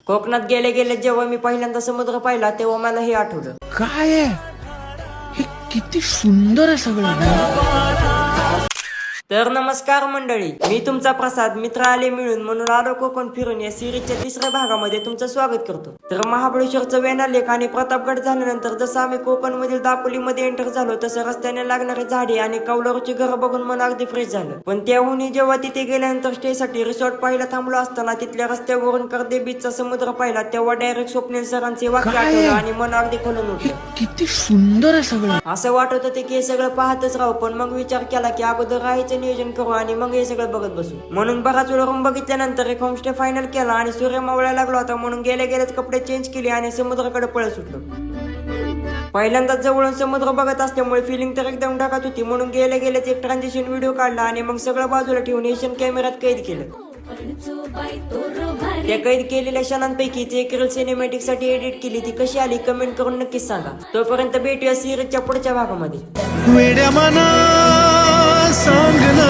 कोकणात गेले गेले जेव्हा मी पहिल्यांदा समुद्र पाहिला तेव्हा मला हे आठवलं. काय आहे हे? किती सुंदर आहे सगळं. तर नमस्कार मंडळी, मी तुमचा प्रसाद. मित्र आले मिळून म्हणून आलो कोकण फिरून या सिरीजच्या तिसऱ्या भागामध्ये तुमचं स्वागत करतो. तर महाबळेश्वरचं वेण्णा लेक आणि प्रतापगड झाल्यानंतर जसं आम्ही कोकण मधील दापोलीमध्ये एंटर झालो तसं रस्त्याने लागणारी झाडे आणि कौलारूची घरं बघून मन अगदी फ्रेश झालं. पण त्याहूनही जेव्हा तिथे गेल्यानंतर स्टे साठी रिसॉर्ट पाहायला थांबलो असताना तिथल्या रस्त्यावरून कर्दे बीचचा समुद्र पाहिला तेव्हा डायरेक्ट स्वप्नील सरांचे वाक्य काय? आठवलं आणि मन अगदी खोलून हे उठलं. किती सुंदर आहे सगळं. असं वाटत होतं की हे सगळं पाहतच राहू, पण मग विचार केला की अगोदर राहायचं नियोजन करू आणि मग हे सगळं बघत बसू. म्हणून बराच वेळ रूम बघितल्यानंतर एक होमस्टे फायनल केला आणि सूर्य मावळायला लागला होता म्हणून गेल्या गेल्याच कपडे चेंज केले आणि समुद्राकडे पळत सुटलो. पहिल्यांदाच जवळून समुद्र बघत असल्यामुळे फिलिंग तर एकदम ढगात होती म्हणून गेल्या गेल्याच एक ट्रान्झिशन व्हिडिओ काढला आणि मग सगळं बाजूला ठेवून एशियन कॅमेऱ्यात कैद केलं. त्या कैद केलेल्या क्षणांपैकी एक रील सिनेमॅटिक साठी एडिट केली, ती कशी आली कमेंट करून नक्कीच सांगा. तोपर्यंत भेटूया सिरीजच्या पुढच्या भागामध्ये. वेड्या मना सांगना